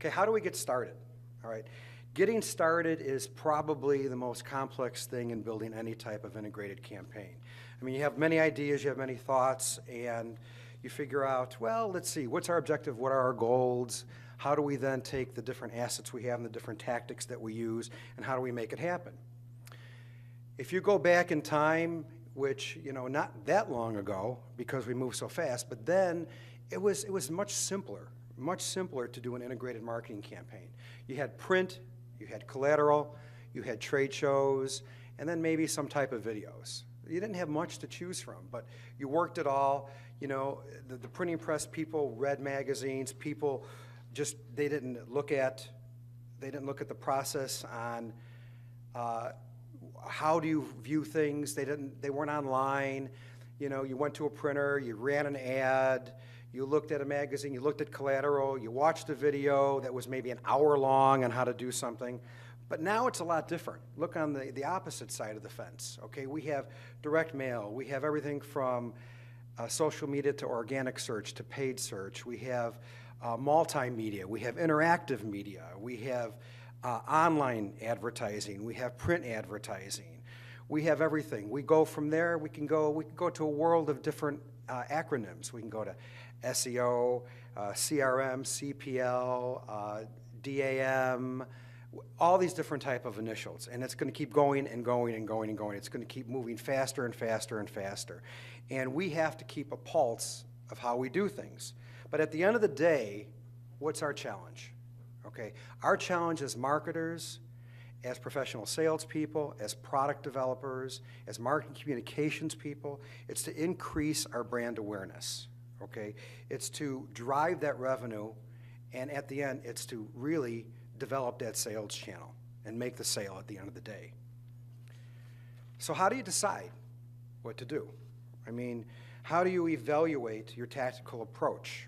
Okay, how do we get started? All right, getting started is probably the most complex thing in building any type of integrated campaign. I mean, you have many ideas, you have many thoughts, and you figure out, well, let's see, what's our objective, what are our goals, how do we then take the different assets we have and the different tactics that we use, and how do we make it happen? If you go back in time, which, you know, not that long ago, because we move so fast, but then it was much simpler to do an integrated marketing campaign. You had print, you had collateral, you had trade shows, and then maybe some type of videos. You didn't have much to choose from, but you worked it all. You know, the printing press people read magazines. People just, they didn't look at the process on how do you view things. They weren't online. You know, you went to a printer, you ran an ad, you looked at a magazine, you looked at collateral, you watched a video that was maybe an hour long on how to do something. But now it's a lot different. Look on the opposite side of the fence. Okay, we have direct mail. We have everything from social media to organic search to paid search. We have multimedia. We have interactive media. We have online advertising. We have print advertising. We have everything. We go from there. We can go to a world of different acronyms. We can go to SEO, CRM, CPL, DAM. All these different type of initials, and it's going to keep going and going and going and going. It's going to keep moving faster and faster and faster. And we have to keep a pulse of how we do things. But at the end of the day, what's our challenge? Okay, our challenge as marketers, as professional salespeople, as product developers, as marketing communications people, it's to increase our brand awareness. Okay, it's to drive that revenue, and at the end, it's to really develop that sales channel and make the sale at the end of the day. So how do you decide what to do? I mean, how do you evaluate your tactical approach?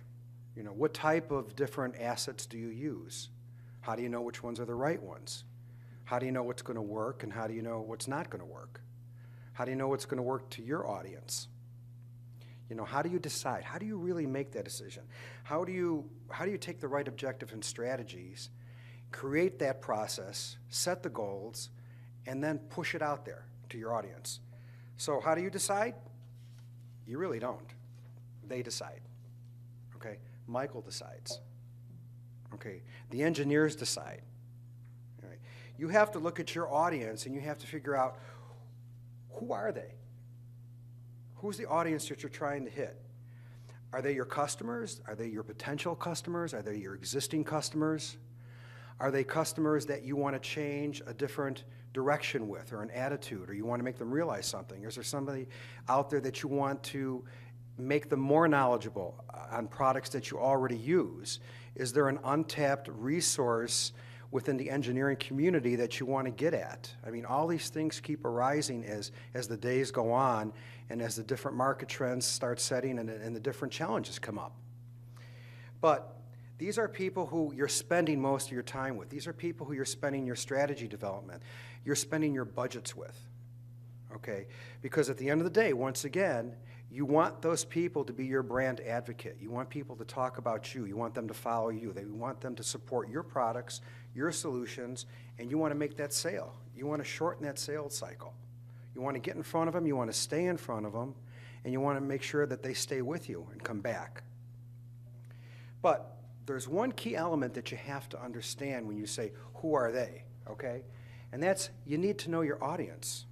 You know, what type of different assets do you use? How do you know which ones are the right ones? How do you know what's going to work, and how do you know what's not going to work? How do you know what's going to work to your audience? You know, how do you decide? How do you really make that decision? How do you take the right objective and strategies, create that process, set the goals, and then push it out there to your audience? So how do you decide? You really don't. They decide. Okay? Michael decides. Okay? The engineers decide. All right? You have to look at your audience and you have to figure out, who are they? Who's the audience that you're trying to hit? Are they your customers? Are they your potential customers? Are they your existing customers? Are they customers that you want to change a different direction with, or an attitude, or you want to make them realize something? Is there somebody out there that you want to make them more knowledgeable on products that you already use? Is there an untapped resource within the engineering community that you want to get at? I mean, all these things keep arising as the days go on and as the different market trends start setting and the different challenges come up. But these are people who you're spending most of your time with. These are people who you're spending your strategy development, you're spending your budgets with, okay? Because at the end of the day, once again, you want those people to be your brand advocate. You want people to talk about you. You want them to follow you. You want them to support your products, your solutions, and you want to make that sale. You want to shorten that sales cycle. You want to get in front of them, you want to stay in front of them, and you want to make sure that they stay with you and come back. But there's one key element that you have to understand when you say, who are they, okay? And that's, you need to know your audience.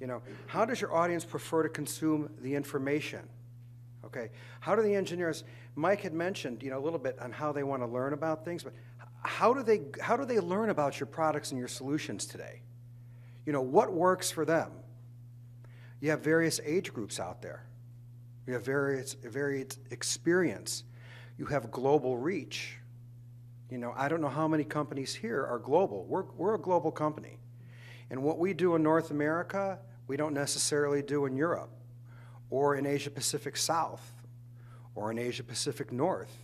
You know, how does your audience prefer to consume the information? Okay, how do the engineers, Mike had mentioned, you know, a little bit on how they want to learn about things, but how do they learn about your products and your solutions today? You know, what works for them? You have various age groups out there. You have varied experience. You have global reach. You know, I don't know how many companies here are global. We're a global company. And what we do in North America, we don't necessarily do in Europe, or in Asia Pacific South, or in Asia Pacific North.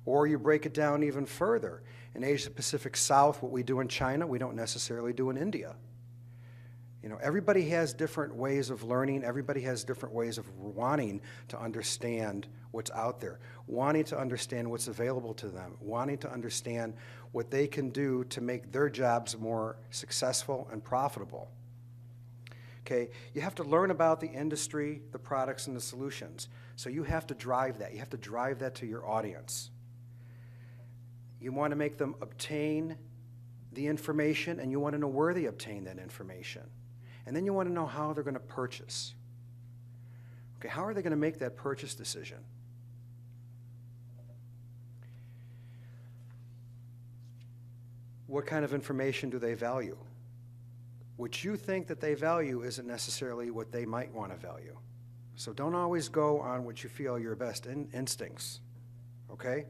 Or you break it down even further. In Asia Pacific South, what we do in China, we don't necessarily do in India. You know, everybody has different ways of learning. Everybody has different ways of wanting to understand what's out there, wanting to understand what's available to them, wanting to understand what they can do to make their jobs more successful and profitable. Okay, you have to learn about the industry, the products, and the solutions. So you have to drive that. You have to drive that to your audience. You want to make them obtain the information, and you want to know where they obtain that information. And then you want to know how they're going to purchase. Okay, how are they going to make that purchase decision? What kind of information do they value? What you think that they value isn't necessarily what they might want to value. So don't always go on what you feel are your best instincts, okay?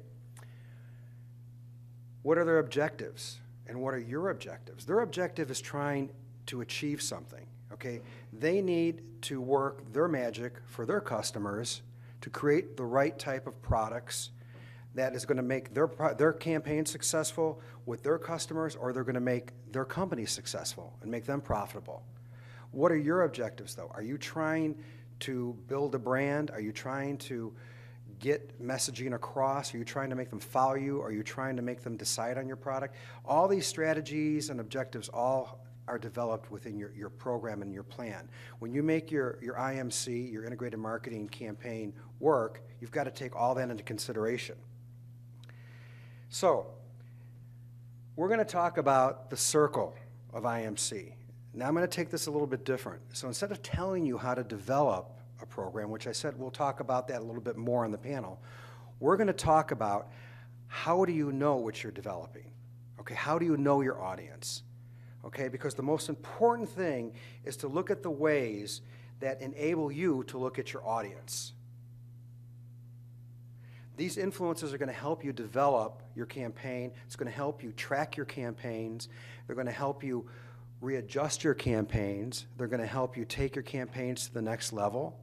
What are their objectives, and what are your objectives? Their objective is trying to achieve something, okay? They need to work their magic for their customers to create the right type of products that is going to make their campaign successful with their customers, or they're going to make their company successful and make them profitable. What are your objectives, though? Are you trying to build a brand? Are you trying to get messaging across? Are you trying to make them follow you? Are you trying to make them decide on your product? All these strategies and objectives all are developed within your program and your plan. When you make your IMC, your integrated marketing campaign work, you've got to take all that into consideration. So, we're going to talk about the circle of IMC. Now I'm going to take this a little bit different. So instead of telling you how to develop a program, which I said we'll talk about that a little bit more on the panel, we're going to talk about how do you know what you're developing? Okay, how do you know your audience? Okay, because the most important thing is to look at the ways that enable you to look at your audience. These influences are going to help you develop your campaign. It's going to help you track your campaigns. They're going to help you readjust your campaigns. They're going to help you take your campaigns to the next level.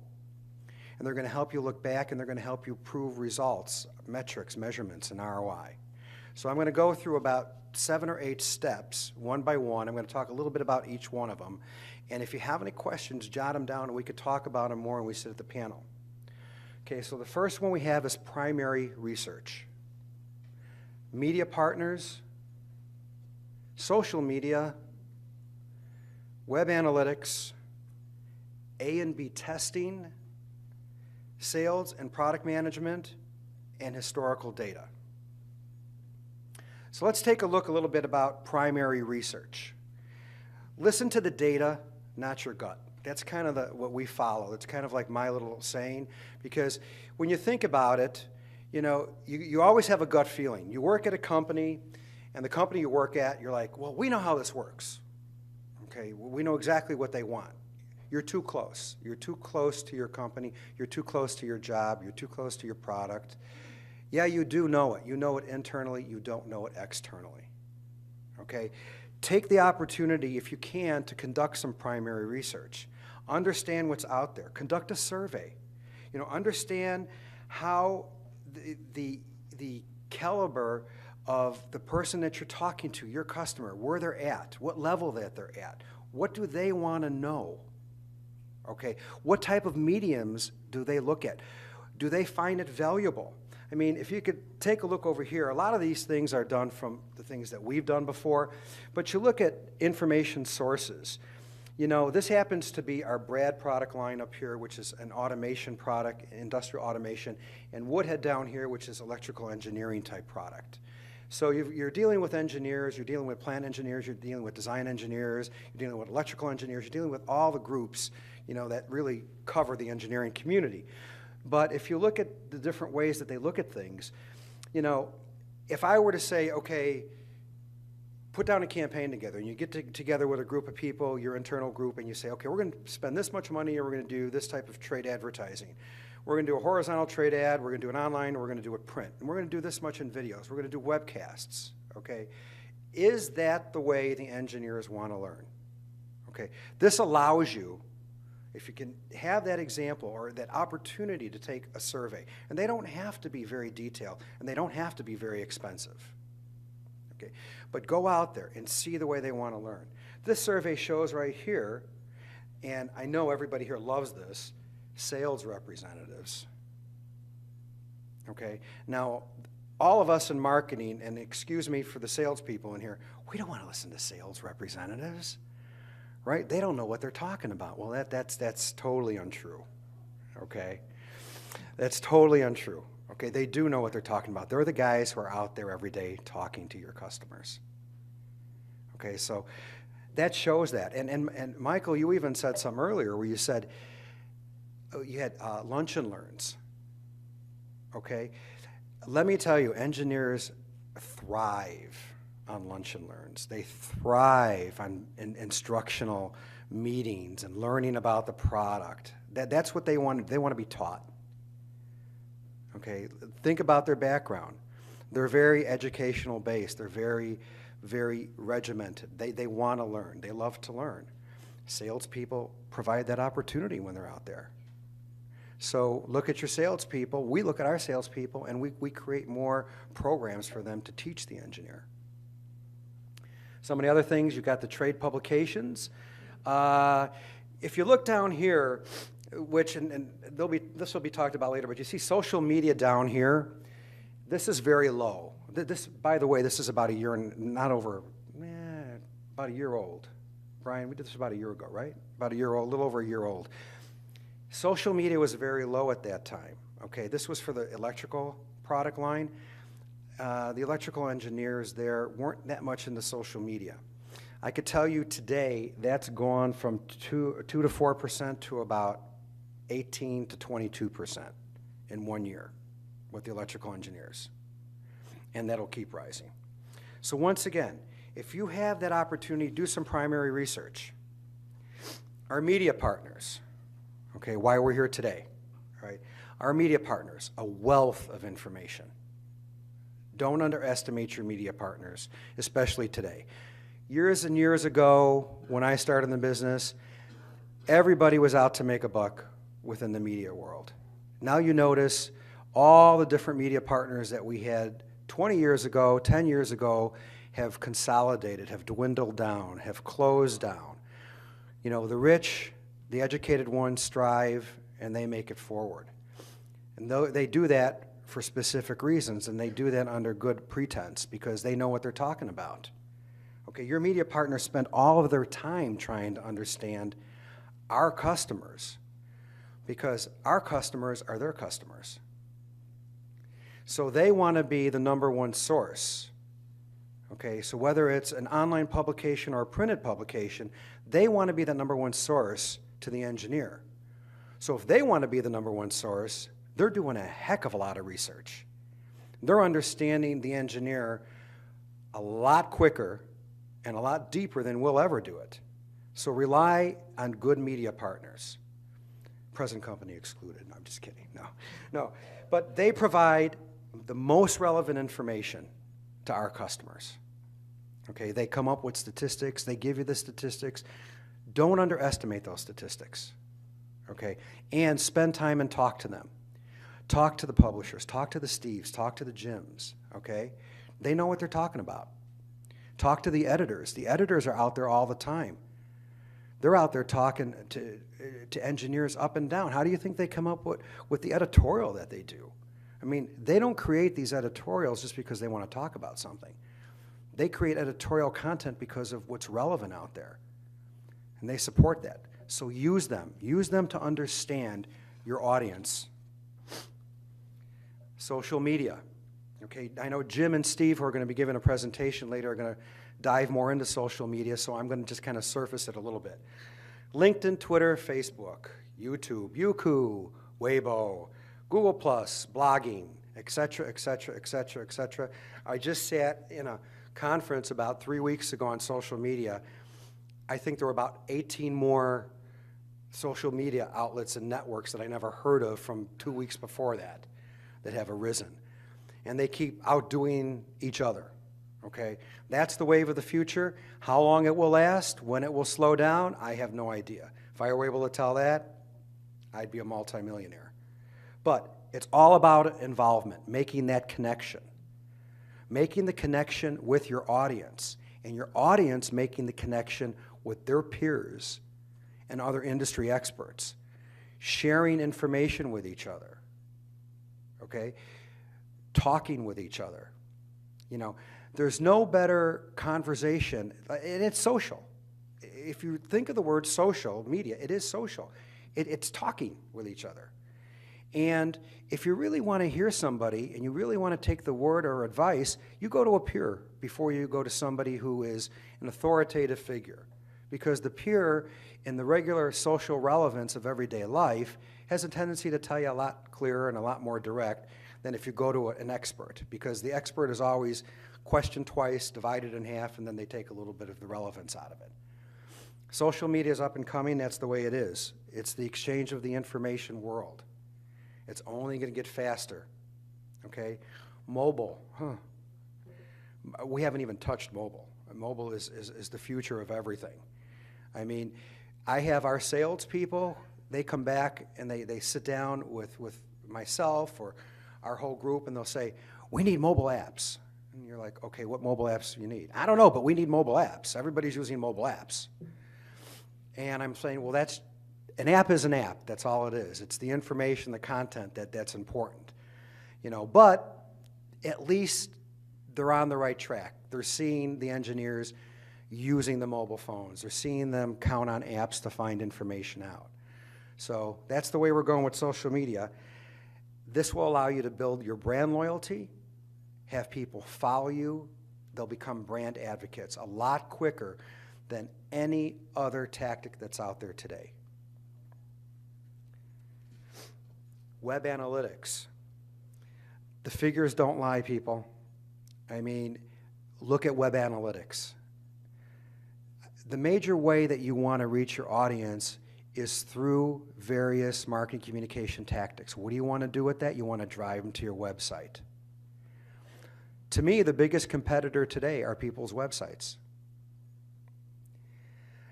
And they're going to help you look back, and they're going to help you prove results, metrics, measurements, and ROI. So I'm going to go through about 7 or 8 steps, one by one. I'm going to talk a little bit about each one of them. And if you have any questions, jot them down, and we could talk about them more when we sit at the panel. Okay, so the first one we have is primary research. Media partners, social media, web analytics, A&B testing, sales and product management, and historical data. So let's take a look a little bit about primary research. Listen to the data, not your gut. That's kind of what we follow. It's kind of like my little saying, because when you think about it, you know, you always have a gut feeling. You work at a company, and the company you work at, you're like, well, we know how this works. Okay, we know exactly what they want. You're too close. You're too close to your company. You're too close to your job. You're too close to your product. Yeah, you do know it. You know it internally. You don't know it externally. Okay? Take the opportunity, if you can, to conduct some primary research. Understand what's out there. Conduct a survey. You know, understand how the caliber of the person that you're talking to, your customer, where they're at, what level that they're at. What do they want to know? Okay, what type of mediums do they look at? Do they find it valuable? I mean, if you could take a look over here, a lot of these things are done from the things that we've done before, but you look at information sources. You know, this happens to be our Brad product line up here, which is an automation product, industrial automation, and Woodhead down here, which is electrical engineering type product. So you're dealing with engineers, you're dealing with plant engineers, you're dealing with design engineers, you're dealing with electrical engineers, you're dealing with all the groups, you know, that really cover the engineering community. But if you look at the different ways that they look at things, you know, if I were to say, okay, put down a campaign together, and you get together with a group of people, your internal group, and you say, okay, we're going to spend this much money, and we're going to do this type of trade advertising. We're going to do a horizontal trade ad, we're going to do it online, and we're going to do it print. And we're going to do this much in videos. We're going to do webcasts, okay? Is that the way the engineers want to learn? Okay, this allows you, if you can have that example or that opportunity to take a survey, and they don't have to be very detailed, and they don't have to be very expensive. Okay, but go out there and see the way they want to learn. This survey shows right here and I know everybody here loves this, sales representatives. Okay? Now, all of us in marketing, and excuse me for the salespeople in here, we don't want to listen to sales representatives, right? They don't know what they're talking about. Well, that's totally untrue, okay? That's totally untrue, okay? They do know what they're talking about. They're the guys who are out there every day talking to your customers. Okay, so that shows that. And Michael, you even said something earlier where you said you had lunch and learns, okay? Let me tell you, engineers thrive on lunch and learns. They thrive on instructional meetings and learning about the product. That's what they want. They want to be taught. Okay, think about their background. They're very educational based. They're very, very regimented. They want to learn. They love to learn. Salespeople provide that opportunity when they're out there. So look at your salespeople. We look at our salespeople, and we create more programs for them to teach the engineer. Some of the other things, you've got the trade publications. If you look down here, which, and this will be talked about later, but you see social media down here. This is very low. This, by the way, this is about a year, not over, about a year old. Brian, we did this about a year ago, right? About a year old, a little over a year old. Social media was very low at that time. Okay, this was for the electrical product line. The electrical engineers there weren't that much into social media. I could tell you today that's gone from 2 to 4% to about 18 to 22% in 1 year with the electrical engineers. And that'll keep rising. So once again, if you have that opportunity, do some primary research. Our media partners, okay, why we're here today, right? Our media partners, a wealth of information. Don't underestimate your media partners, especially today. Years and years ago, when I started in the business, everybody was out to make a buck within the media world. Now you notice all the different media partners that we had 20 years ago, 10 years ago, have consolidated, have dwindled down, have closed down. You know, the rich, the educated ones strive, and they make it forward. And they do that for specific reasons, and they do that under good pretense because they know what they're talking about. Okay, your media partners spend all of their time trying to understand our customers because our customers are their customers. So they want to be the number one source. Okay, so whether it's an online publication or a printed publication, they want to be the number one source to the engineer. So if they want to be the number one source, they're doing a heck of a lot of research. They're understanding the engineer a lot quicker and a lot deeper than we'll ever do it. So rely on good media partners. Present company excluded. No, I'm just kidding. No. But they provide the most relevant information to our customers. Okay, they come up with statistics. They give you the statistics. Don't underestimate those statistics. Okay, and spend time and talk to them. Talk to the publishers. Talk to the Steves. Talk to the Jims. Okay, they know what they're talking about. Talk to the editors. The editors are out there all the time. They're out there talking to engineers up and down. How do you think they come up with the editorial that they do? I mean, they don't create these editorials just because they want to talk about something. They create editorial content because of what's relevant out there. And they support that. So use them. Use them to understand your audience. Social media. Okay, I know Jim and Steve, who are going to be giving a presentation later, are going to dive more into social media, so I'm going to just kind of surface it a little bit. LinkedIn, Twitter, Facebook, YouTube, Youku, Weibo, Google+, blogging, etc., etc., etc., etc. I just sat in a conference about 3 weeks ago on social media. I think there were about 18 more social media outlets and networks that I never heard of from 2 weeks before that have arisen. And they keep outdoing each other, okay? That's the wave of the future. How long it will last, when it will slow down, I have no idea. If I were able to tell that, I'd be a multimillionaire. But it's all about involvement, making that connection. Making the connection with your audience, and your audience making the connection with their peers and other industry experts, sharing information with each other, okay? Talking with each other. You know, there's no better conversation, and it's social. If you think of the word social media, it is social. It's talking with each other. And if you really want to hear somebody and you really want to take the word or advice, you go to a peer before you go to somebody who is an authoritative figure. Because the peer, in the regular social relevance of everyday life, has a tendency to tell you a lot clearer and a lot more direct than if you go to an expert. Because the expert is always questioned twice, divided in half, and then they take a little bit of the relevance out of it. Social media is up and coming. That's the way it is. It's the exchange of the information world. It's only going to get faster, okay? Mobile, we haven't even touched mobile. Mobile is the future of everything. I mean, I have our salespeople, they come back and they sit down with myself or our whole group and they'll say, we need mobile apps. And you're like, okay, what mobile apps do you need? I don't know, but we need mobile apps. Everybody's using mobile apps. And I'm saying, well, an app is an app. That's all it is. It's the information, the content that's important. You know, but at least they're on the right track. They're seeing the engineers using the mobile phones. They're seeing them count on apps to find information out. So that's the way we're going with social media. This will allow you to build your brand loyalty, have people follow you. They'll become brand advocates a lot quicker than any other tactic that's out there today. Web analytics. The figures don't lie, people. I mean, look at web analytics. The major way that you want to reach your audience is through various marketing communication tactics. What do you want to do with that? You want to drive them to your website. To me, the biggest competitor today are people's websites.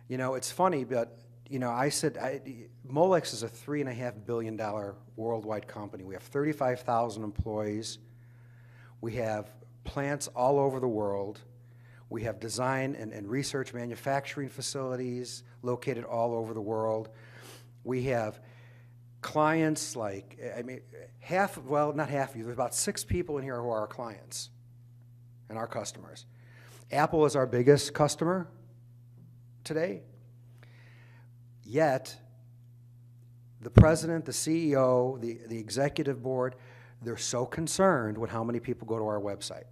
You know, it's funny, but you know, Molex is a $3.5 billion worldwide company. We have 35,000 employees. We have plants all over the world. We have design and research manufacturing facilities located all over the world. We have clients like, I mean, not half of you, there's about 6 people in here who are our clients and our customers. Apple is our biggest customer today. Yet, the president, the CEO, the executive board, they're so concerned with how many people go to our website.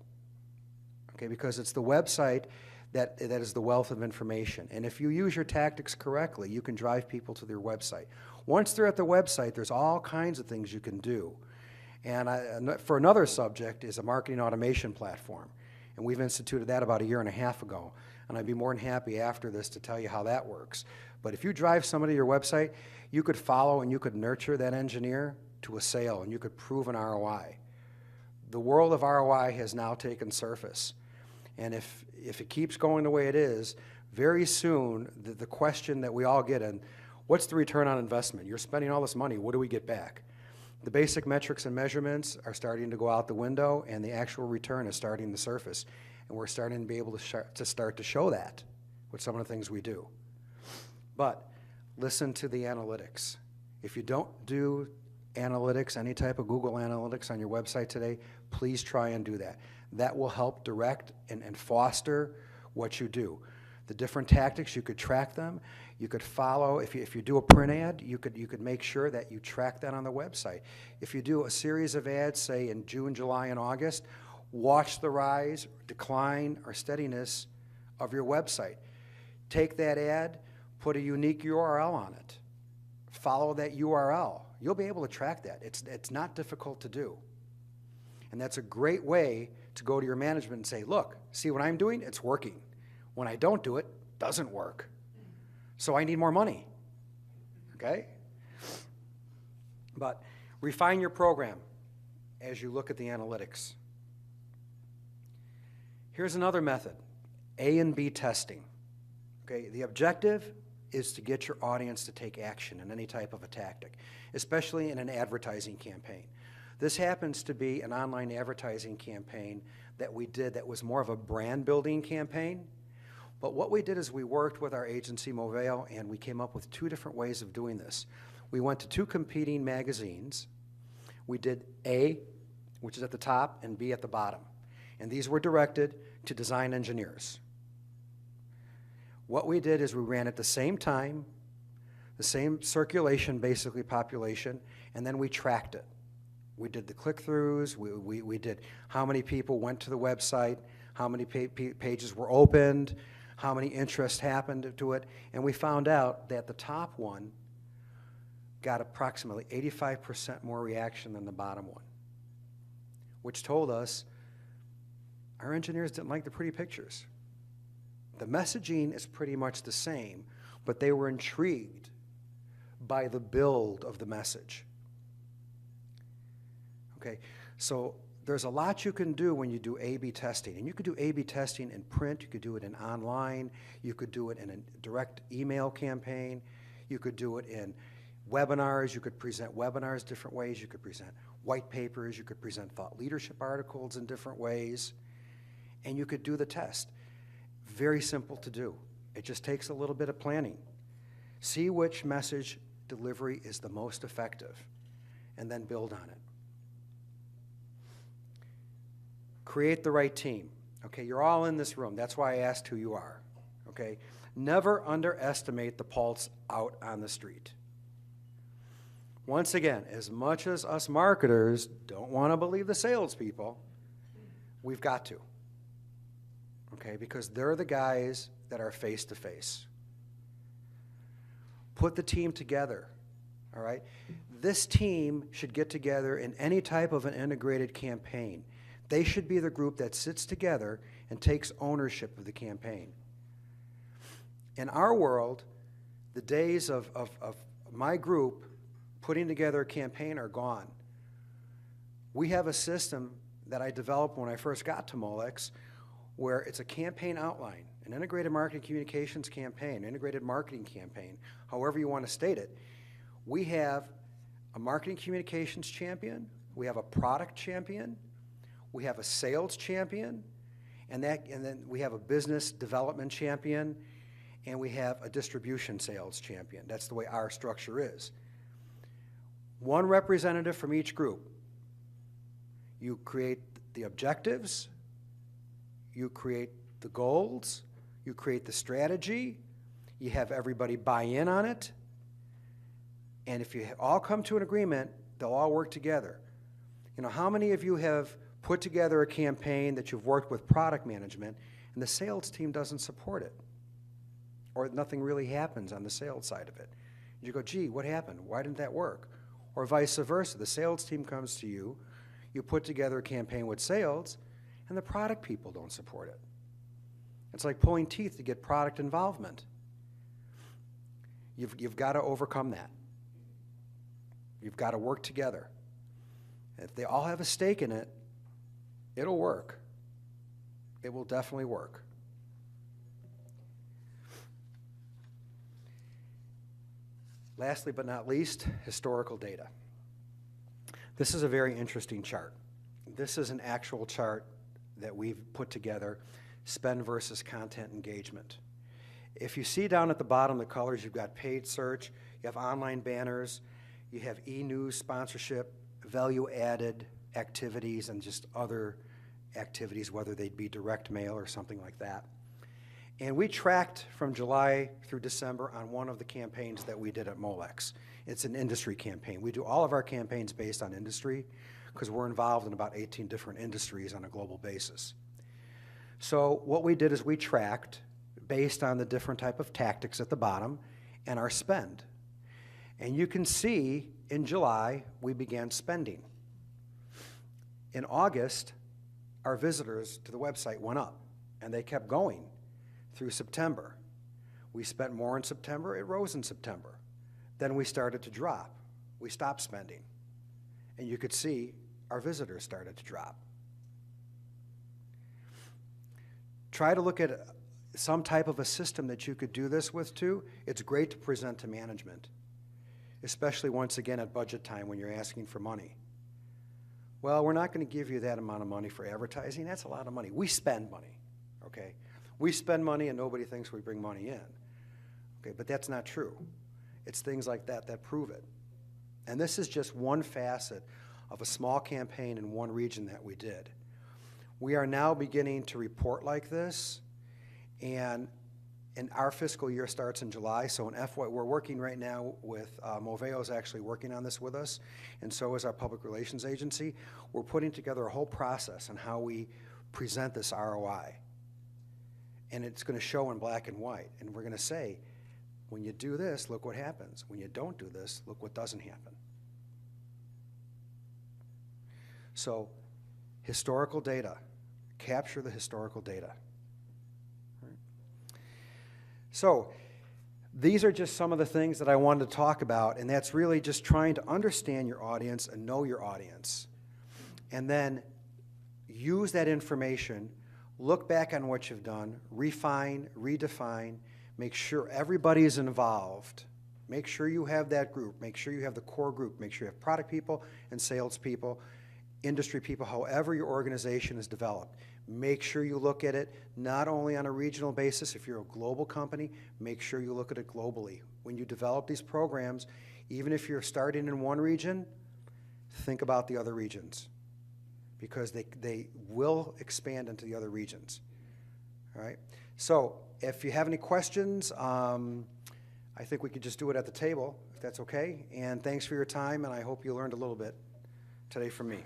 Okay, because it's the website that is the wealth of information. And if you use your tactics correctly, you can drive people to their website. Once they're at the website, there's all kinds of things you can do. And for another subject is a marketing automation platform. And we've instituted that about 1.5 years ago. And I'd be more than happy after this to tell you how that works. But if you drive somebody to your website, you could follow and you could nurture that engineer to a sale, and you could prove an ROI. The world of ROI has now taken surface. And if it keeps going the way it is, very soon the question that we all get, and what's the return on investment? You're spending all this money, what do we get back? The basic metrics and measurements are starting to go out the window, and the actual return is starting to surface. And we're starting to be able to start to show that with some of the things we do. But listen to the analytics. If you don't do analytics, any type of Google Analytics on your website today, please try and do that. That will help direct and foster what you do. The different tactics, you could track them. You could follow, if you do a print ad, you could make sure that you track that on the website. If you do a series of ads, say in June, July, and August, watch the rise, decline, or steadiness of your website. Take that ad, put a unique URL on it. Follow that URL. You'll be able to track that. It's not difficult to do. And that's a great way to go to your management and say, look, see what I'm doing? It's working. When I don't do it, it doesn't work. So I need more money. Okay? But refine your program as you look at the analytics. Here's another method, A and B testing. Okay, the objective is to get your audience to take action in any type of a tactic, especially in an advertising campaign. This happens to be an online advertising campaign that we did that was more of a brand building campaign, But what we did is we worked with our agency, Moveo, and we came up with 2 different ways of doing this. We went to 2 competing magazines. We did A, which is at the top, and B at the bottom. And these were directed to design engineers. What we did is we ran at the same time, the same circulation, basically, population, and then we tracked it. We did the click-throughs, we did how many people went to the website, how many pages were opened, how many interests happened to it, and we found out that the top one got approximately 85% more reaction than the bottom one, which told us our engineers didn't like the pretty pictures. The messaging is pretty much the same, but they were intrigued by the build of the message. Okay, so there's a lot you can do when you do A/B testing. And you could do A/B testing in print, you could do it in online, you could do it in a direct email campaign, you could do it in webinars, you could present webinars different ways, you could present white papers, you could present thought leadership articles in different ways, and you could do the test. Very simple to do. It just takes a little bit of planning. See which message delivery is the most effective, and then build on it. Create the right team. Okay, you're all in this room. That's why I asked who you are. Okay, never underestimate the pulse out on the street. Once again, as much as us marketers don't want to believe the salespeople, we've got to. Okay, because they're the guys that are face to face. Put the team together. All right, this team should get together in any type of an integrated campaign. They should be the group that sits together and takes ownership of the campaign. In our world, the days of my group putting together a campaign are gone. We have a system that I developed when I first got to Molex where it's a campaign outline, an integrated marketing communications campaign, integrated marketing campaign, however you want to state it. We have a marketing communications champion, we have a product champion, we have a sales champion, and then we have a business development champion, and we have a distribution sales champion. That's the way our structure is. One representative from each group. You create the objectives, you create the goals, you create the strategy, you have everybody buy in on it, and if you all come to an agreement, they'll all work together. You know, how many of you have put together a campaign that you've worked with product management and the sales team doesn't support it? Or nothing really happens on the sales side of it. You go, gee, what happened? Why didn't that work? Or vice versa. The sales team comes to you, you put together a campaign with sales, and the product people don't support it. It's like pulling teeth to get product involvement. You've got to overcome that. You've got to work together. If they all have a stake in it, it'll work. It will definitely work. Lastly but not least, historical data. This is a very interesting chart. This is an actual chart that we've put together, spend versus content engagement. If you see down at the bottom the colors, you've got paid search, you have online banners, you have e-news sponsorship, value-added activities, and just other activities, whether they'd be direct mail or something like that. And we tracked from July through December on one of the campaigns that we did at Molex. It's an industry campaign. We do all of our campaigns based on industry because we're involved in about 18 different industries on a global basis. So what we did is we tracked based on the different type of tactics at the bottom and our spend. And you can see in July, we began spending. In August, our visitors to the website went up, and they kept going through September. We spent more in September, it rose in September. Then we started to drop. We stopped spending. And you could see our visitors started to drop. Try to look at some type of a system that you could do this with too. It's great to present to management, especially once again at budget time when you're asking for money. Well, we're not going to give you that amount of money for advertising. That's a lot of money. We spend money, okay? We spend money and nobody thinks we bring money in. Okay, but that's not true. It's things like that that prove it. And this is just one facet of a small campaign in one region that we did. We are now beginning to report like this, and our fiscal year starts in July, so in FY, we're working right now with, Moveo's actually working on this with us, and so is our public relations agency. We're putting together a whole process on how we present this ROI. And it's gonna show in black and white, and we're gonna say, when you do this, look what happens. When you don't do this, look what doesn't happen. So, historical data. Capture the historical data. Right. So, these are just some of the things that I wanted to talk about, and that's really just trying to understand your audience and know your audience. And then use that information, look back on what you've done, refine, redefine, make sure everybody is involved. Make sure you have that group. Make sure you have the core group. Make sure you have product people and sales people, industry people, however your organization is developed. Make sure you look at it not only on a regional basis. If you're a global company, make sure you look at it globally. When you develop these programs, even if you're starting in one region, think about the other regions, because they will expand into the other regions. All right? So if you have any questions, I think we could just do it at the table, if that's okay. And thanks for your time, and I hope you learned a little bit today from me.